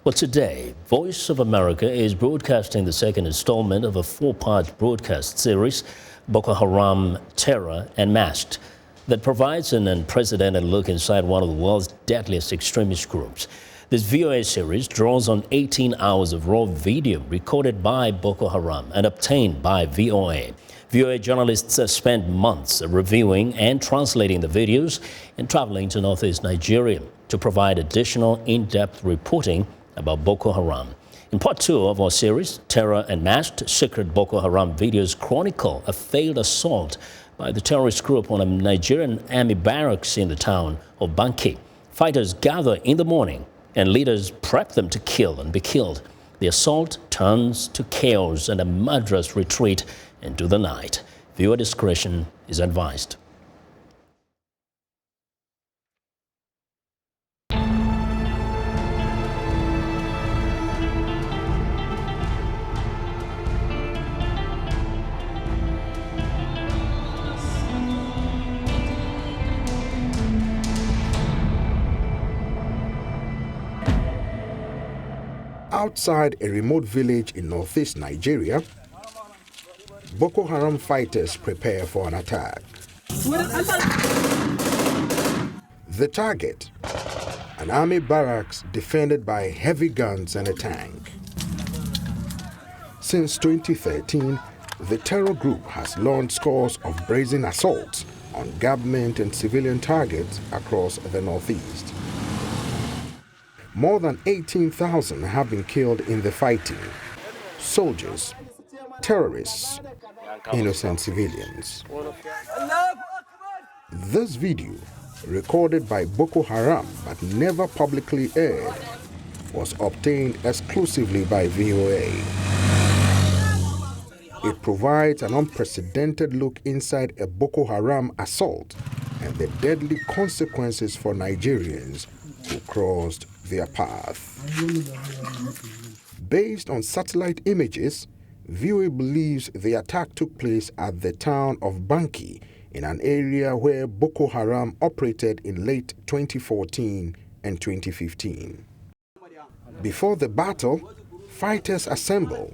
Well, today, Voice of America is broadcasting the second installment of a four-part broadcast series, Boko Haram, Terror, Unmasked, that provides an unprecedented look inside one of the world's deadliest extremist groups. This VOA series draws on 18 hours of raw video recorded by Boko Haram and obtained by VOA. VOA journalists have spent months reviewing and translating the videos and traveling to northeast Nigeria to provide additional in-depth reporting about Boko Haram. In part 2 of our series, Terror Unmasked, secret Boko Haram videos chronicle a failed assault by the terrorist group on a Nigerian army barracks in the town of Banki. Fighters gather in the morning and leaders prep them to kill and be killed. The assault turns to chaos and a murderous retreat into the night. Viewer discretion is advised. Outside a remote village in northeast Nigeria, Boko Haram fighters prepare for an attack. The target, an army barracks defended by heavy guns and a tank. Since 2013, the terror group has launched scores of brazen assaults on government and civilian targets across the northeast. More than 18,000 have been killed in the fighting. Soldiers, terrorists, innocent civilians. This video, recorded by Boko Haram but never publicly aired, was obtained exclusively by VOA. It provides an unprecedented look inside a Boko Haram assault and the deadly consequences for Nigerians who crossed their path. Based on satellite images, VOA believes the attack took place at the town of Banki, in an area where Boko Haram operated in late 2014 and 2015. Before the battle, fighters assemble,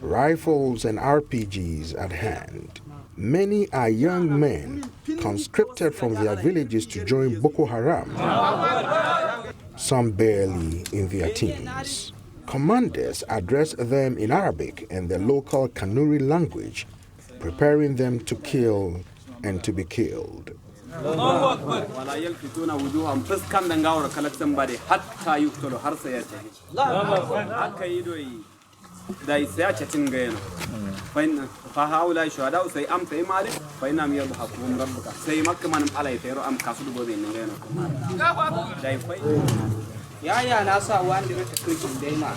rifles and RPGs at hand. Many are young men conscripted from their villages to join Boko Haram, some barely in their teens. Commanders address them in Arabic and the local Kanuri language, preparing them to kill and to be killed. Yaya na sa wanda rata kirkin daima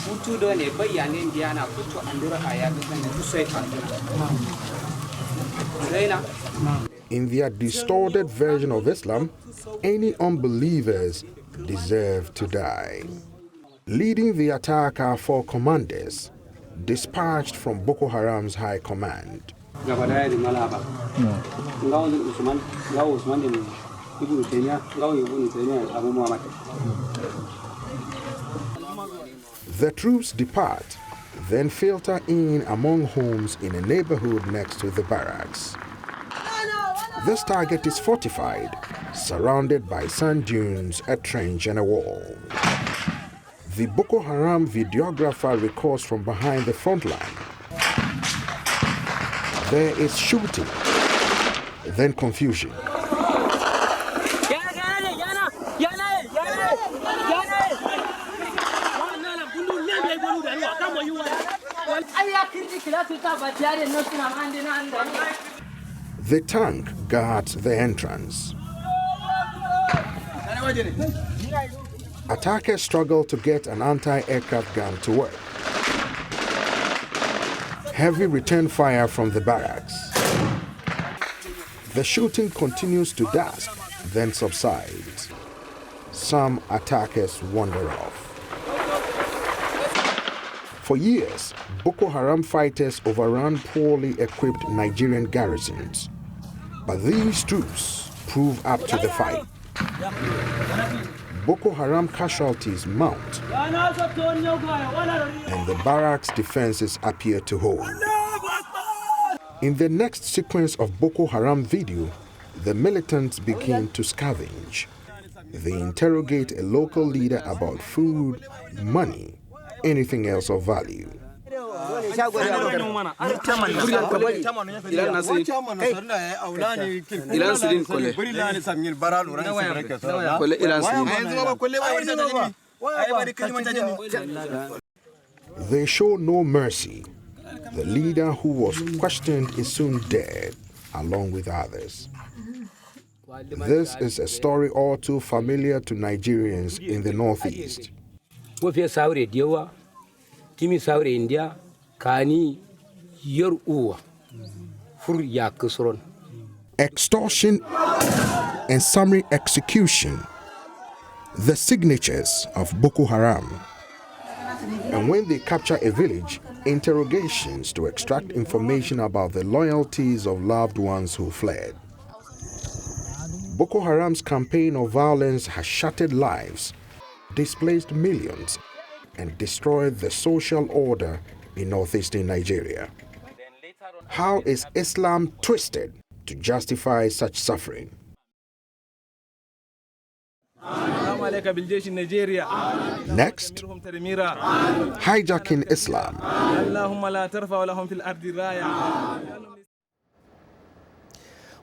hutu da ne bayanin diana kuto andura aya da sai In their distorted version of Islam, any unbelievers deserve to die. Leading the attack are 4 commanders dispatched from Boko Haram's high command. The troops depart, then filter in among homes in a neighborhood next to the barracks. This target is fortified, surrounded by sand dunes, a trench, and a wall. The Boko Haram videographer records from behind the front line. There is shooting, then confusion. The tank guards the entrance. Attackers struggle to get an anti-aircraft gun to work. Heavy return fire from the barracks. The shooting continues to dusk, then subsides. Some attackers wander off. For years, Boko Haram fighters overran poorly equipped Nigerian garrisons. But these troops prove up to the fight. Boko Haram casualties mount, and the barracks defenses appear to hold. In the next sequence of Boko Haram video, the militants begin to scavenge. They interrogate a local leader about food, money, anything else of value. They show no mercy. The leader who was questioned is soon dead, along with others. This is a story all too familiar to Nigerians in the Northeast. Extortion and summary execution, the signatures of Boko Haram. And when they capture a village, interrogations to extract information about the loyalties of loved ones who fled. Boko Haram's campaign of violence has shattered lives, displaced millions, and destroyed the social order in northeastern Nigeria. How is Islam twisted to justify such suffering? Next, hijacking Islam.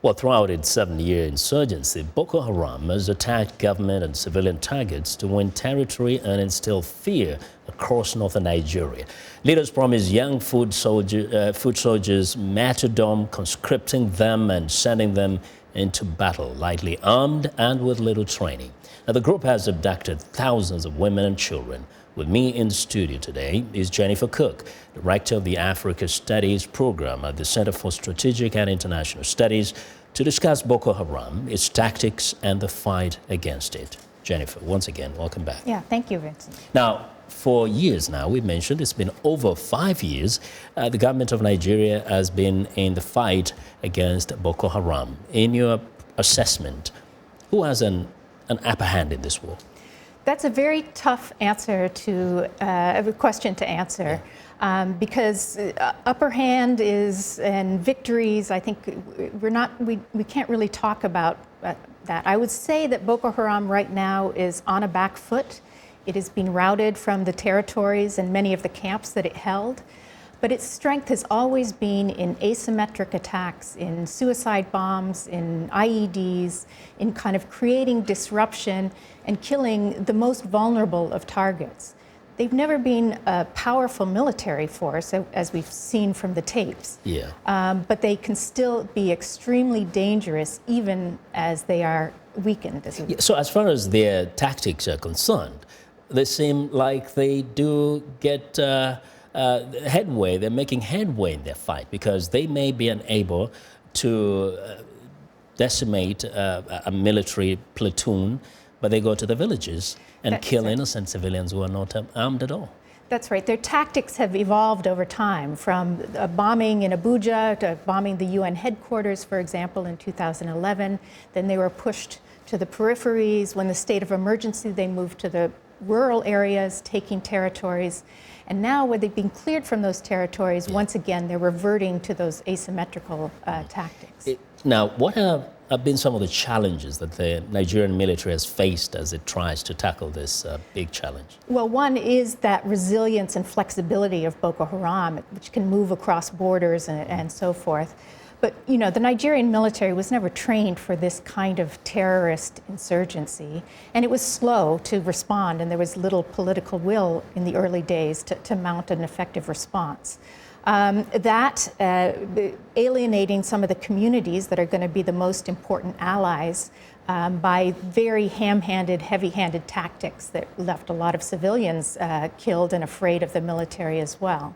Well, throughout its 7-year insurgency, Boko Haram has attacked government and civilian targets to win territory and instill fear across northern Nigeria. Leaders promise young foot soldiers martyrdom, conscripting them and sending them into battle, lightly armed and with little training. Now, the group has abducted thousands of women and children. With me in the studio today is Jennifer Cooke, Director of the Africa Studies Program at the Center for Strategic and International Studies, to discuss Boko Haram, its tactics, and the fight against it. Jennifer, once again, welcome back. Yeah, thank you, Vincent. Now, for years now, we mentioned it's been over 5 years, the government of Nigeria has been in the fight against Boko Haram. In your assessment, who has an upper hand in this war? That's a very tough answer to a question to answer, because upper hand is and victories. I think we can't really talk about that. I would say that Boko Haram right now is on a back foot. It has been routed from the territories and many of the camps that it held. But its strength has always been in asymmetric attacks, in suicide bombs, in IEDs, in kind of creating disruption and killing the most vulnerable of targets. They've never been a powerful military force, as we've seen from the tapes. Yeah. But they can still be extremely dangerous, even as they are weakened. So as far as their tactics are concerned, they seem like they do get headway. They're making headway in their fight, because they may be unable to decimate a military platoon, but they go to the villages and kill innocent civilians who are not armed at all. That's right. Their tactics have evolved over time, from a bombing in Abuja to bombing the UN headquarters, for example, in 2011. Then they were pushed to the peripheries. When the state of emergency, they moved to the rural areas, taking territories. And now, when they've been cleared from those territories, once again, they're reverting to those asymmetrical tactics. Now, what have been some of the challenges that the Nigerian military has faced as it tries to tackle this big challenge? Well, one is that resilience and flexibility of Boko Haram, which can move across borders and so forth. But, you know, the Nigerian military was never trained for this kind of terrorist insurgency, and it was slow to respond, and there was little political will in the early days to mount an effective response. Alienating some of the communities that are going to be the most important allies by very ham-handed, heavy-handed tactics that left a lot of civilians killed and afraid of the military as well.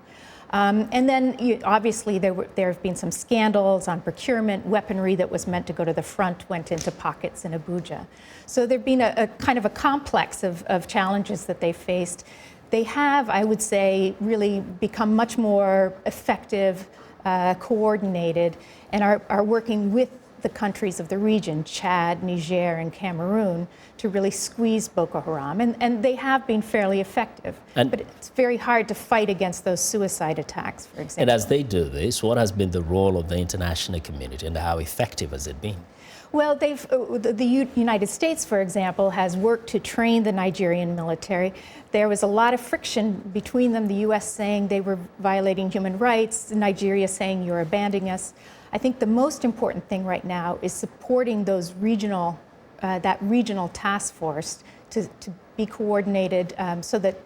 And then, obviously, there have been some scandals on procurement. Weaponry that was meant to go to the front went into pockets in Abuja. So there have been a kind of a complex of challenges that they faced. They have, I would say, really become much more effective, coordinated, and are working with the countries of the region, Chad, Niger, and Cameroon, to really squeeze Boko Haram. And they have been fairly effective. But it's very hard to fight against those suicide attacks, for example. And as they do this, what has been the role of the international community and how effective has it been? Well, the United States, for example, has worked to train the Nigerian military. There was a lot of friction between them, the U.S. saying they were violating human rights, Nigeria saying you're abandoning us. I think the most important thing right now is supporting those that regional task force to be coordinated so that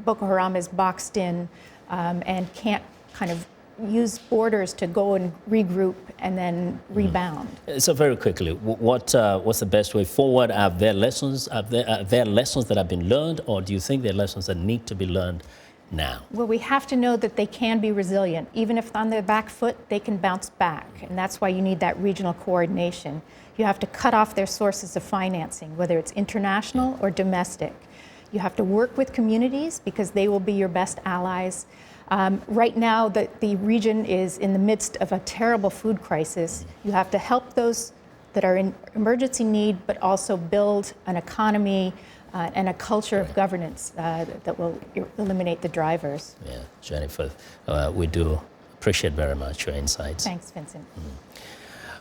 Boko Haram is boxed in and can't kind of use borders to go and regroup and then rebound. So very quickly, what's the best way forward? Are there lessons that have been learned, or do you think there are lessons that need to be learned now? Well, we have to know that they can be resilient. Even if on their back foot, they can bounce back. And that's why you need that regional coordination. You have to cut off their sources of financing, whether it's international or domestic. You have to work with communities because they will be your best allies. Right now, the region is in the midst of a terrible food crisis. You have to help those that are in emergency need, but also build an economy and a culture of governance that will eliminate the drivers. Yeah, Jennifer, we do appreciate very much your insights. Thanks, Vincent.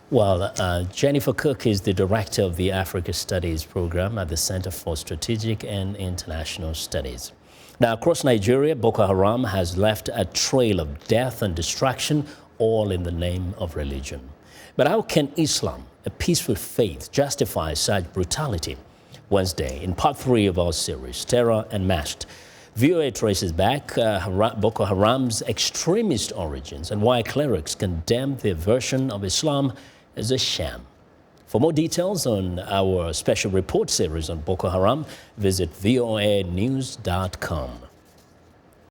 Well, Jennifer Cooke is the director of the Africa Studies program at the Center for Strategic and International Studies. Now, across Nigeria, Boko Haram has left a trail of death and destruction, all in the name of religion. But how can Islam, a peaceful faith, justify such brutality? Wednesday, in part 3 of our series, Terror Unmasked, VOA traces back Boko Haram's extremist origins and why clerics condemn their version of Islam as a sham. For more details on our special report series on Boko Haram, visit voanews.com.